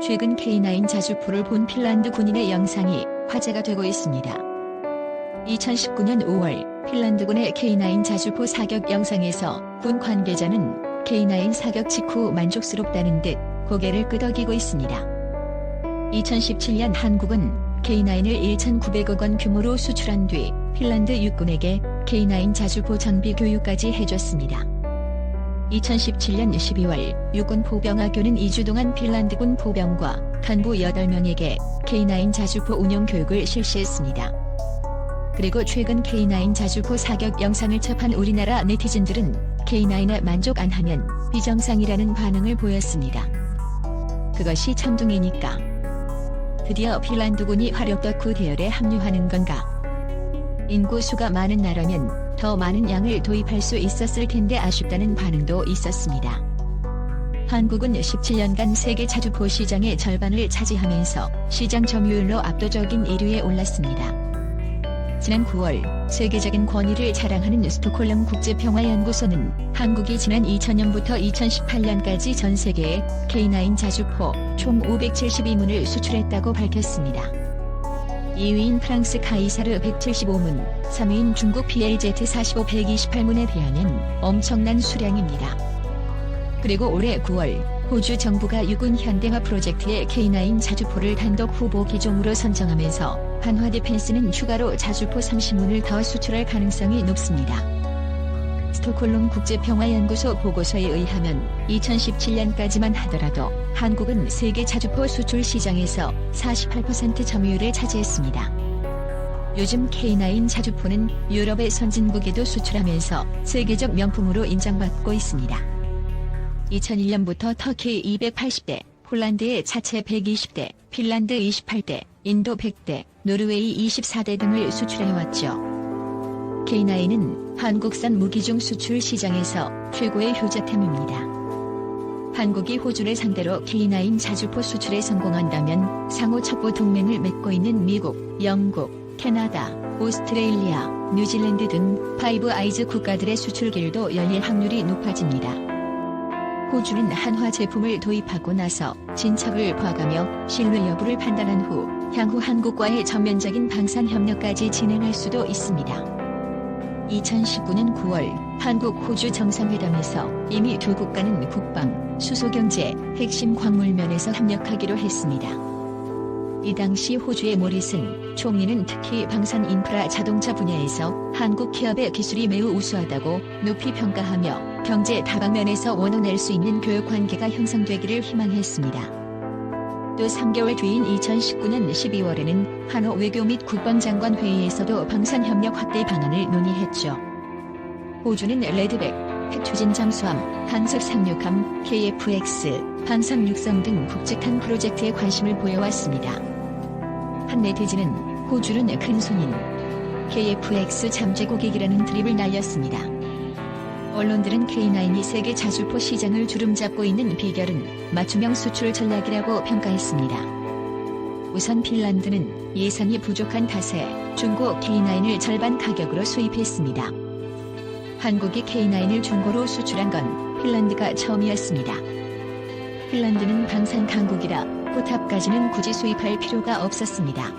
최근 K9 자주포를 본 핀란드 군인의 영상이 화제가 되고 있습니다. 2019년 5월 핀란드군의 K9 자주포 사격 영상에서 군 관계자는 K9 사격 직후 만족스럽다는 듯 고개를 끄덕이고 있습니다. 2017년 한국은 K9을 1,900억 원 규모로 수출한 뒤 핀란드 육군에게 K9 자주포 장비 교육까지 해줬습니다. 2017년 12월 육군 포병학교는 2주 동안 핀란드군 포병과 간부 8명에게 K9 자주포 운용 교육을 실시했습니다. 그리고 최근 K9 자주포 사격 영상을 접한 우리나라 네티즌들은 K9에 만족 안 하면 비정상이라는 반응을 보였습니다. 그것이 천둥이니까. 드디어 핀란드군이 화력 덕후 대열에 합류하는 건가? 인구수가 많은 나라면 더 많은 양을 도입할 수 있었을 텐데 아쉽다는 반응도 있었습니다. 한국은 17년간 세계 자주포 시장의 절반을 차지하면서 시장 점유율로 압도적인 1위에 올랐습니다. 지난 9월 세계적인 권위를 자랑하는 스톡홀름 국제평화연구소는 한국이 지난 2000년부터 2018년까지 전 세계에 K9 자주포 총 572문을 수출했다고 밝혔습니다. 2위인 프랑스 카이사르 175문, 3위인 중국 PLZ-45 128문에 비하면 엄청난 수량입니다. 그리고 올해 9월 호주 정부가 육군 현대화 프로젝트에 K9 자주포를 단독 후보 기종으로 선정하면서 한화 디펜스는 추가로 자주포 30문을 더 수출할 가능성이 높습니다. 스톡홀름 국제평화연구소 보고서에 의하면 2017년까지만 하더라도 한국은 세계 자주포 수출 시장에서 48% 점유율을 차지했습니다. 요즘 K9 자주포는 유럽의 선진국에도 수출하면서 세계적 명품으로 인정받고 있습니다. 2001년부터 터키 280대, 폴란드의 차체 120대, 핀란드 28대, 인도 100대, 노르웨이 24대 등을 수출해왔죠. K9은 한국산 무기중 수출 시장에서 최고의 효자템입니다. 한국이 호주를 상대로 K9 자주포 수출에 성공한다면 상호 첩보 동맹을 맺고 있는 미국, 영국, 캐나다, 오스트레일리아, 뉴질랜드 등 파이브 아이즈 국가들의 수출 길도 열릴 확률이 높아집니다. 호주는 한화 제품을 도입하고 나서 진척을 봐가며 신뢰 여부를 판단한 후 향후 한국과의 전면적인 방산 협력까지 진행할 수도 있습니다. 2019년 9월 한국-호주 정상회담에서 이미 두 국가는 국방, 수소경제, 핵심 광물면에서 협력하기로 했습니다. 이 당시 호주의 모리슨 총리는 특히 방산 인프라 자동차 분야에서 한국 기업의 기술이 매우 우수하다고 높이 평가하며 경제 다방면에서 원원할 수 있는 교역 관계가 형성되기를 희망했습니다. 또 3개월 뒤인 2019년 12월에는 한호 외교 및 국방장관 회의에서도 방산협력 확대 방안을 논의했죠. 호주는 레드백, 핵추진 잠수함, 항속 상륙함, KF-X, 방산 육성 등 굵직한 프로젝트에 관심을 보여왔습니다. 한 네티즌은 호주는 큰 손인 KF-X 잠재고객이라는 드립을 날렸습니다. 언론들은 K9이 세계 자주포 시장을 주름잡고 있는 비결은 맞춤형 수출 전략이라고 평가했습니다. 우선 핀란드는 예산이 부족한 탓에 중고 K9을 절반 가격으로 수입했습니다. 한국이 K9을 중고로 수출한 건 핀란드가 처음이었습니다. 핀란드는 방산 강국이라 포탑까지는 굳이 수입할 필요가 없었습니다.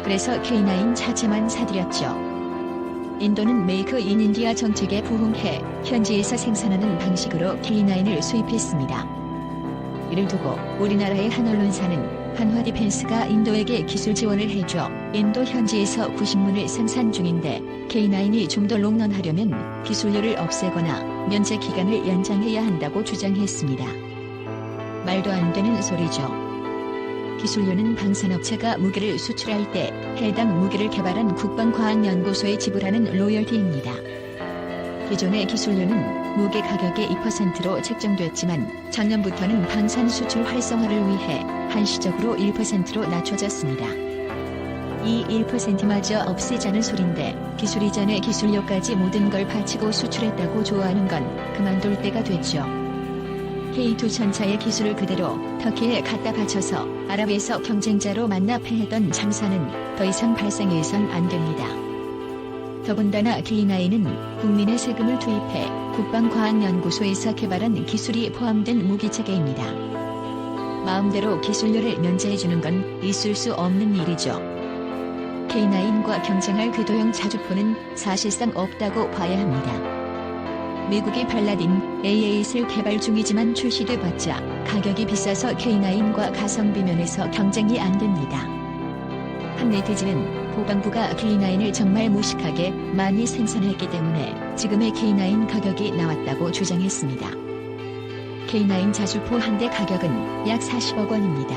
그래서 K9 차체만 사들였죠. 인도는 메이크 인 인디아 정책에 부응해 현지에서 생산하는 방식으로 K9을 수입했습니다. 이를 두고 우리나라의 한 언론사는 한화 디펜스가 인도에게 기술 지원을 해줘 인도 현지에서 90문을 생산 중인데 K9이 좀 더 롱런하려면 기술료를 없애거나 면제 기간을 연장해야 한다고 주장했습니다. 말도 안 되는 소리죠. 기술료는 방산업체가 무기를 수출할 때 해당 무기를 개발한 국방과학연구소에 지불하는 로열티입니다. 기존의 기술료는 무기 가격의 2%로 책정됐지만 작년부터는 방산 수출 활성화를 위해 한시적으로 1%로 낮춰졌습니다. 이 1%마저 없애자는 소린데 기술 이전의 기술료까지 모든 걸 바치고 수출했다고 좋아하는 건 그만둘 때가 됐죠. K2 전차의 기술을 그대로 터키에 갖다 바쳐서 아랍에서 경쟁자로 만나 패했던 장사는 더 이상 발생해선 안 됩니다. 더군다나 K9은 국민의 세금을 투입해 국방과학연구소에서 개발한 기술이 포함된 무기체계입니다. 마음대로 기술료를 면제해주는 건 있을 수 없는 일이죠. K9과 경쟁할 궤도형 자주포는 사실상 없다고 봐야 합니다. 미국의 팔라딘 A8을 개발 중이지만 출시돼봤자 가격이 비싸서 K9과 가성비 면에서 경쟁이 안 됩니다. 한 네티즌은 보방부가 K9을 정말 무식하게 많이 생산했기 때문에 지금의 K9 가격이 나왔다고 주장했습니다. K9 자주포 한 대 가격은 약 40억 원입니다.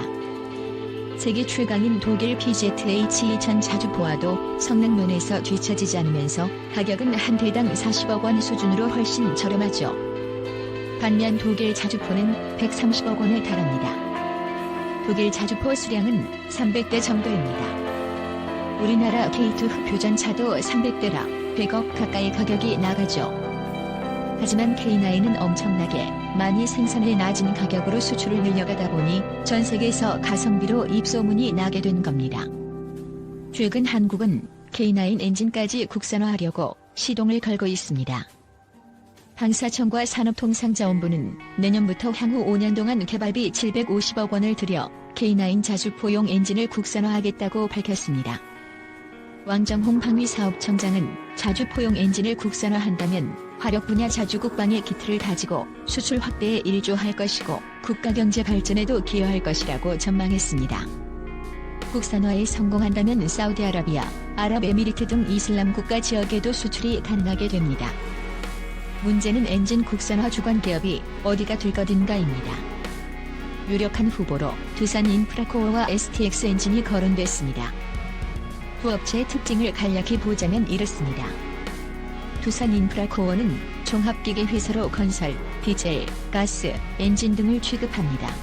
세계 최강인 독일 PZH-2000 자주포와도 성능 면에서 뒤처지지 않으면서 가격은 한 대당 40억 원 수준으로 훨씬 저렴하죠. 반면 독일 자주포는 130억 원에 달합니다. 독일 자주포 수량은 300대 정도입니다. 우리나라 K2 흡표전차도 300대라 100억 가까이 가격이 나가죠. 하지만 K9은 엄청나게 많이 생산해 낮은 가격으로 수출을 늘려가다 보니 전 세계에서 가성비로 입소문이 나게 된 겁니다. 최근 한국은 K9 엔진까지 국산화하려고 시동을 걸고 있습니다. 방사청과 산업통상자원부는 내년부터 향후 5년 동안 개발비 750억 원을 들여 K9 자주포용 엔진을 국산화하겠다고 밝혔습니다. 왕정홍 방위사업청장은 자주포용 엔진을 국산화한다면 화력 분야 자주국방의 기틀을 다지고 수출 확대에 일조할 것이고 국가경제 발전에도 기여할 것이라고 전망했습니다. 국산화에 성공한다면 사우디아라비아, 아랍에미리트 등 이슬람 국가 지역에도 수출이 가능하게 됩니다. 문제는 엔진 국산화 주관 기업이 어디가 될 것인가입니다. 유력한 후보로 두산 인프라코어와 STX 엔진이 거론됐습니다. 두 업체의 특징을 간략히 보자면 이렇습니다. 두산 인프라코어는 종합기계 회사로 건설, 디젤, 가스, 엔진 등을 취급합니다.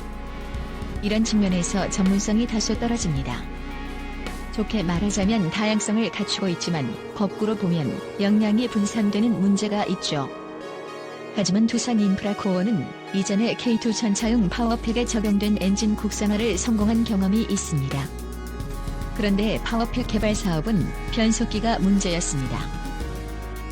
이런 측면에서 전문성이 다소 떨어집니다. 좋게 말하자면 다양성을 갖추고 있지만 거꾸로 보면 역량이 분산되는 문제가 있죠. 하지만 두산 인프라코어는 이전에 K2 전차용 파워팩에 적용된 엔진 국산화를 성공한 경험이 있습니다. 그런데 파워팩 개발 사업은 변속기가 문제였습니다.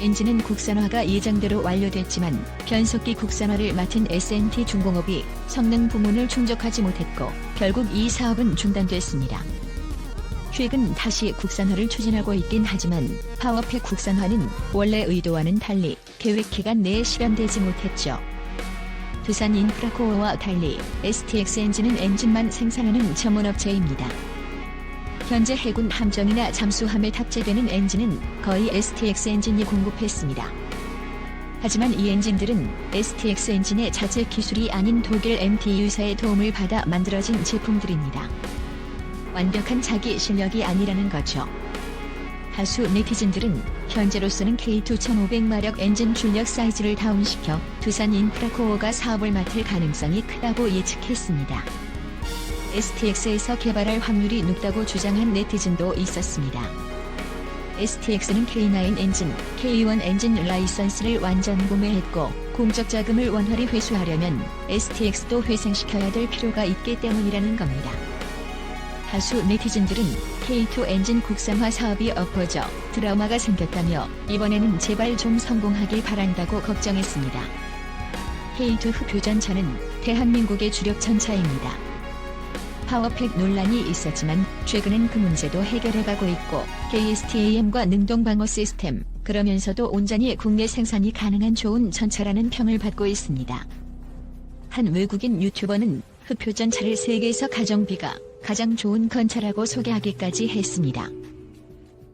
엔진은 국산화가 예정대로 완료됐지만 변속기 국산화를 맡은 S&T 중공업이 성능 부문을 충족하지 못했고 결국 이 사업은 중단됐습니다. 최근 다시 국산화를 추진하고 있긴 하지만 파워팩 국산화는 원래 의도와는 달리 계획 기간 내에 실현되지 못했죠. 두산 인프라코어와 달리 STX 엔진은 엔진만 생산하는 전문업체입니다. 현재 해군 함정이나 잠수함에 탑재되는 엔진은 거의 STX 엔진이 공급했습니다. 하지만 이 엔진들은 STX 엔진의 자체 기술이 아닌 독일 MTU사의 도움을 받아 만들어진 제품들입니다. 완벽한 자기 실력이 아니라는 거죠. 다수 네티즌들은 현재로서는 K2 1500마력 엔진 출력 사이즈를 다운시켜 두산 인프라코어가 사업을 맡을 가능성이 크다고 예측했습니다. STX에서 개발할 확률이 높다고 주장한 네티즌도 있었습니다. STX는 K9 엔진, K1 엔진 라이선스를 완전 구매했고 공적 자금을 원활히 회수하려면 STX도 회생시켜야 될 필요가 있기 때문이라는 겁니다. 다수 네티즌들은 K2 엔진 국산화 사업이 엎어져 드라마가 생겼다며 이번에는 제발 좀 성공하길 바란다고 걱정했습니다. K2 흡표전차는 대한민국의 주력 전차입니다. 파워팩 논란이 있었지만 최근엔 그 문제도 해결해가고 있고 KSTAM과 능동방어 시스템, 그러면서도 온전히 국내 생산이 가능한 좋은 전차라는 평을 받고 있습니다. 한 외국인 유튜버는 흡표전차를 세계에서 가성비가 가장 좋은 건차라고 소개하기까지 했습니다.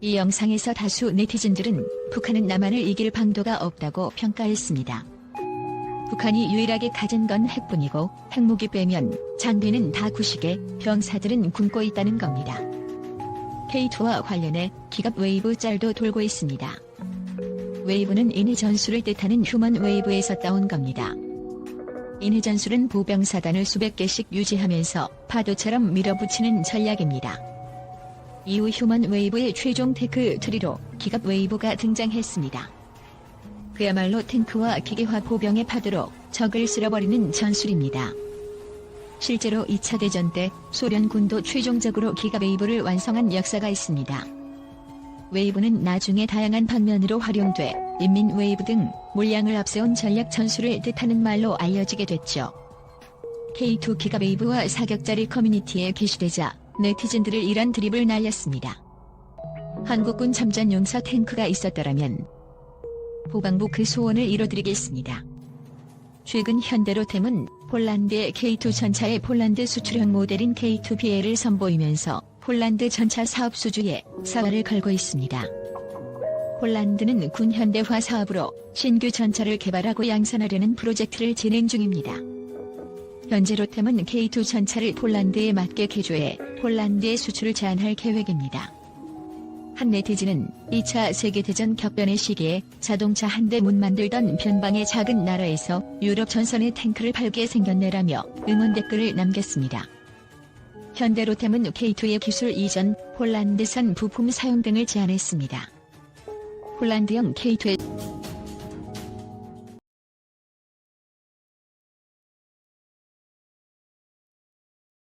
이 영상에서 다수 네티즌들은 북한은 남한을 이길 방도가 없다고 평가했습니다. 북한이 유일하게 가진 건 핵뿐이고 핵무기 빼면 장비는 다 구식에 병사들은 굶고 있다는 겁니다. K2와 관련해 기갑 웨이브 짤도 돌고 있습니다. 웨이브는 인해 전술을 뜻하는 휴먼 웨이브에서 따온 겁니다. 인해 전술은 보병사단을 수백 개씩 유지하면서 파도처럼 밀어붙이는 전략입니다. 이후 휴먼 웨이브의 최종 테크 트리로 기갑 웨이브가 등장했습니다. 그야말로 탱크와 기계화 보병의 파도로 적을 쓸어버리는 전술입니다. 실제로 2차 대전 때 소련군도 최종적으로 기갑 웨이브를 완성한 역사가 있습니다. 웨이브는 나중에 다양한 방면으로 활용돼 인민 웨이브 등 물량을 앞세운 전략 전술을 뜻하는 말로 알려지게 됐죠. K2 기가웨이브와 사격자리 커뮤니티에 게시되자 네티즌들을 이란 드립을 날렸습니다. 한국군 참전 용사 탱크가 있었더라면 보강부 그 소원을 이뤄드리겠습니다. 최근 현대로템은 폴란드의 K2 전차의 폴란드 수출형 모델인 K2BL을 선보이면서 폴란드 전차 사업 수주에 사활을 걸고 있습니다. 폴란드는 군 현대화 사업으로 신규 전차를 개발하고 양산하려는 프로젝트를 진행 중입니다. 현재 로템은 K2 전차를 폴란드에 맞게 개조해 폴란드에 수출을 제한할 계획입니다. 한 네티즌은 2차 세계대전 격변의 시기에 자동차 한 대 못 만들던 변방의 작은 나라에서 유럽 전선의 탱크를 팔게 생겼네라며 응원 댓글을 남겼습니다. 현대로템은 K2의 기술 이전, 폴란드산 부품 사용 등을 제안했습니다. 폴란드형 K2의